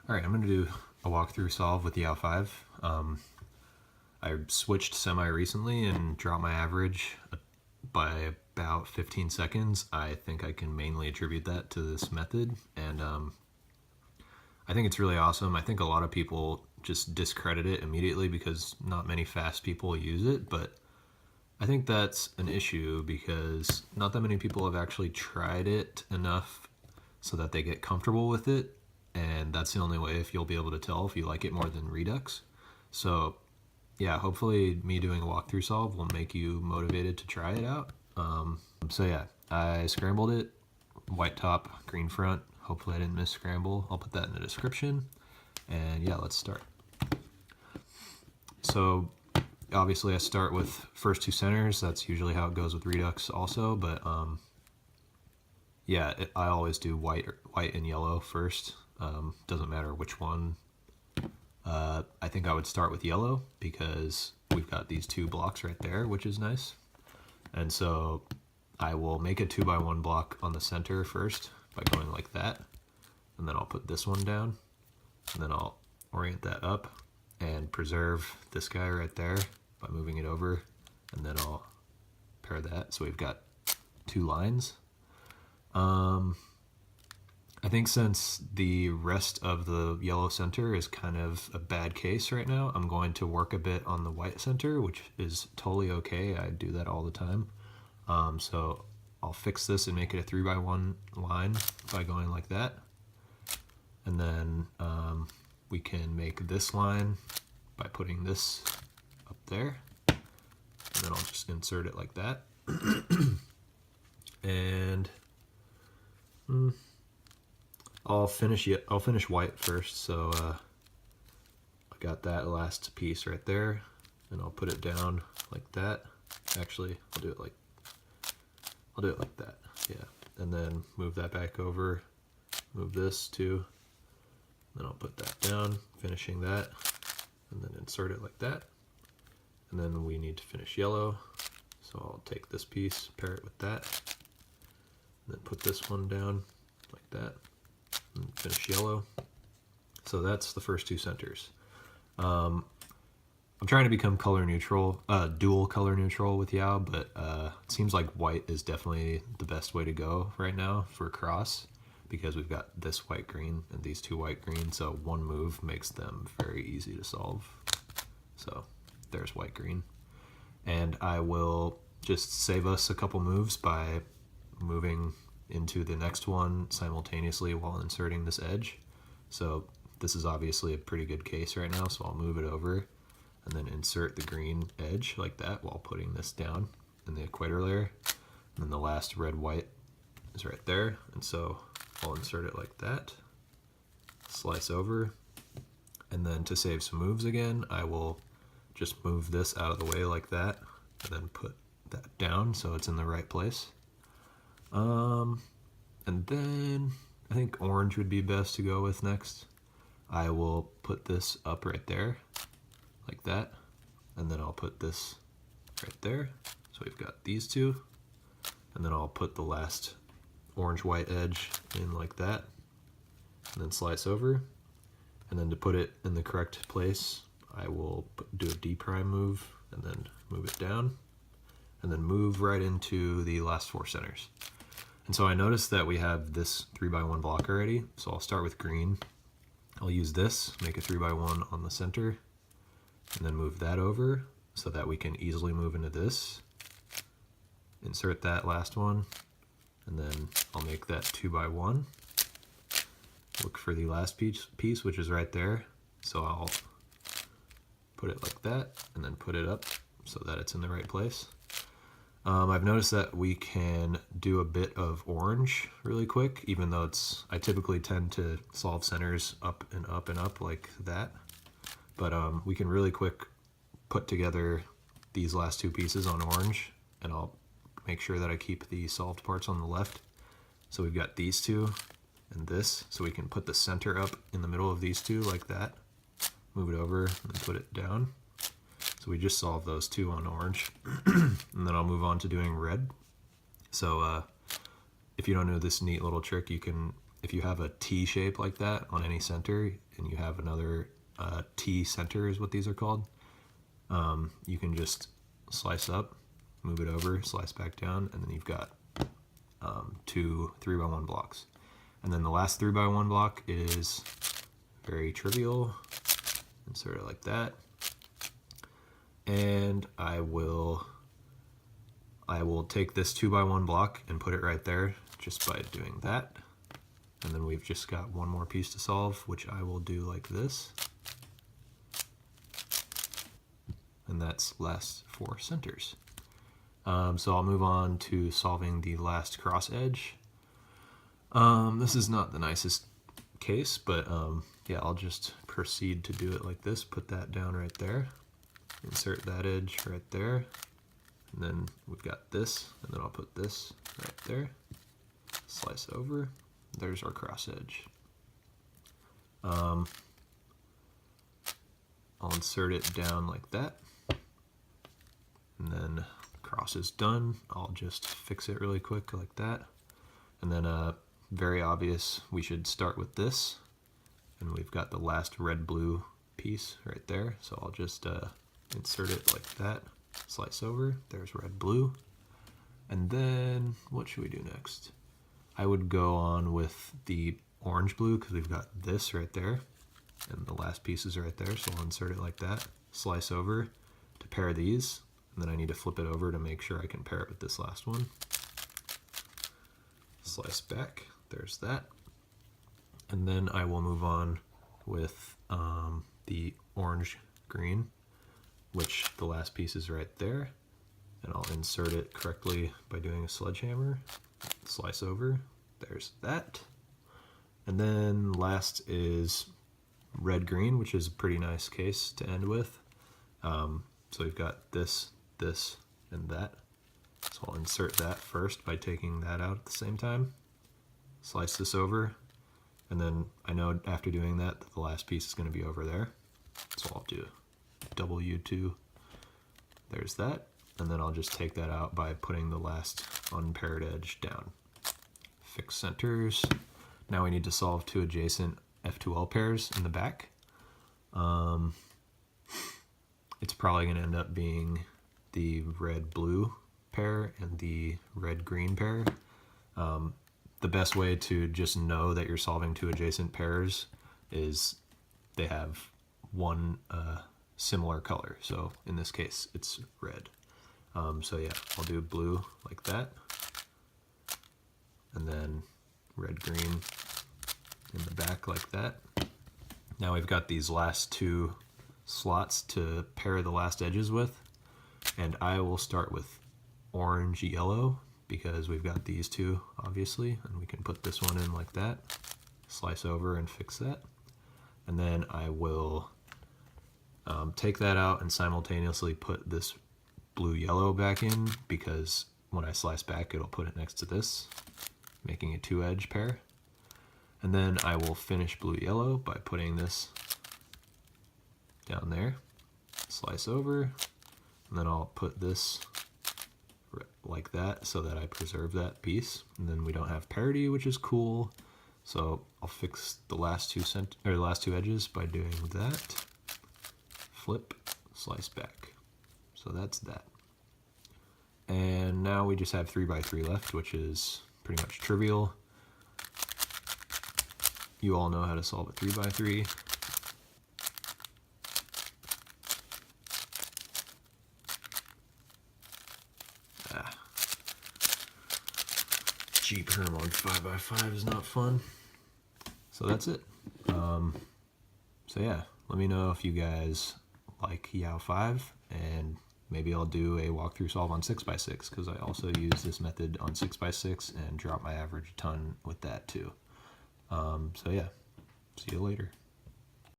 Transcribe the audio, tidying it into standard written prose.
All right, I'm going to do a walkthrough solve with Yau5. I switched semi recently and dropped my average by about 15 seconds. I think I can mainly attribute that to this method, and I think it's really awesome. I think a lot of people just discredit it immediately because not many fast people use it, but I think that's an issue because not that many people have actually tried it enough so that they get comfortable with it, and that's the only way if you'll be able to tell if you like it more than Redux. So yeah, hopefully me doing a walkthrough solve will make you motivated to try it out. So yeah, I scrambled it, white top, green front. Hopefully I didn't miss Scramble. I'll put that in the description. And yeah, let's start. So obviously I start with first two centers. That's usually how it goes with Redux also, but yeah, I always do white and yellow first. Doesn't matter which one. I think I would start with yellow because we've got these two blocks right there, which is nice. And so I will make a 2x1 block on the center first by going like that. And then I'll put this one down. And then I'll orient that up and preserve this guy right there by moving it over. And then I'll pair that. So we've got two lines. I think since the rest of the yellow center is kind of a bad case right now, I'm going to work a bit on the white center, which is totally okay. I do that all the time. So I'll fix this and make it a 3x1 line by going like that. And then we can make this line by putting this up there. And then I'll just insert it like that. And I'll finish white first. So I got that last piece right there, and I'll put it down like that. Actually, I'll do it like that. Yeah, and then move that back over. Move this too. Then I'll put that down, finishing that, and then insert it like that. And then we need to finish yellow. So I'll take this piece, pair it with that, and then put this one down like that. And finish yellow. So that's the first two centers. I'm trying to become color neutral, dual color neutral with Yau, but it seems like white is definitely the best way to go right now for cross because we've got this white green and these two white green, so one move makes them very easy to solve. So there's white green. And I will just save us a couple moves by moving into the next one simultaneously while inserting this edge. So this is obviously a pretty good case right now, so I'll move it over and then insert the green edge like that while putting this down in the equator layer. And then the last red-white is right there, and so I'll insert it like that, slice over, and then to save some moves again, I will just move this out of the way like that, and then put that down so it's in the right place. And then I think orange would be best to go with next. I will put this up right there, like that, and then I'll put this right there. So we've got these two, and then I'll put the last orange-white edge in like that, and then slice over. And then to put it in the correct place, I will do a D prime move, and then move it down, and then move right into the last four centers. And so I noticed that we have this 3x1 block already, so I'll start with green. I'll use this, make a 3x1 on the center, and then move that over so that we can easily move into this. Insert that last one, and then I'll make that 2x1. Look for the last piece, which is right there. So I'll put it like that, and then put it up so that it's in the right place. I've noticed that we can do a bit of orange really quick, even though I typically tend to solve centers up and up and up like that. But we can really quick put together these last two pieces on orange, and I'll make sure that I keep the solved parts on the left. So we've got these two and this, so we can put the center up in the middle of these two like that, move it over and put it down. So we just solved those two on orange. And then I'll move on to doing red. So if you don't know this neat little trick, you can if you have a T shape like that on any center, and you have another T center is what these are called, you can just slice up, move it over, slice back down, and then you've got 2 3x1 blocks. And then the last 3x1 block is very trivial. Insert it like that. And I will take this 2x1 block and put it right there just by doing that. And then we've just got one more piece to solve, which I will do like this. And that's last 4 centers. So I'll move on to solving the last cross edge. This is not the nicest case, but yeah, I'll just proceed to do it like this. Put that down right there. Insert that edge right there. And then we've got this, and then I'll put this right there. Slice over. There's our cross edge. I'll insert it down like that. And then cross is done. I'll just fix it really quick like that. And then very obvious, we should start with this. And we've got the last red-blue piece right there. So I'll just insert it like that. Slice over. There's red-blue. And then what should we do next? I would go on with the orange-blue because we've got this right there. And the last piece is right there. So I'll insert it like that. Slice over to pair these. And then I need to flip it over to make sure I can pair it with this last one. Slice back, there's that. And then I will move on with the orange green, which the last piece is right there. And I'll insert it correctly by doing a sledgehammer. Slice over, there's that. And then last is red green, which is a pretty nice case to end with. So we've got this, this, and that. So I'll insert that first by taking that out at the same time. Slice this over, and then I know after doing that the last piece is going to be over there. So I'll do W2. There's that, and then I'll just take that out by putting the last unpaired edge down. Fix centers. Now we need to solve 2 adjacent F2L pairs in the back. It's probably going to end up being the red-blue pair and the red-green pair. The best way to just know that you're solving 2 adjacent pairs is they have one similar color. So in this case, it's red. So yeah, I'll do blue like that. And then red-green in the back like that. Now we've got these last 2 slots to pair the last edges with, and I will start with orange yellow because we've got these 2 obviously, and we can put this one in like that, slice over and fix that, and then I will take that out and simultaneously put this blue yellow back in because when I slice back it'll put it next to this, making a 2-edge pair. And then I will finish blue yellow by putting this down there, slice over, and then I'll put this like that so that I preserve that piece. And then we don't have parity, which is cool. So I'll fix the last 2 edges by doing that. Flip, slice back. So that's that. And now we just have 3x3 left, which is pretty much trivial. You all know how to solve a 3x3. Cheap Herm on 5x5 is not fun. So that's it. So yeah, let me know if you guys like Yau5, and maybe I'll do a walkthrough solve on 6x6 because I also use this method on 6x6 and drop my average a ton with that too. So yeah, see you later.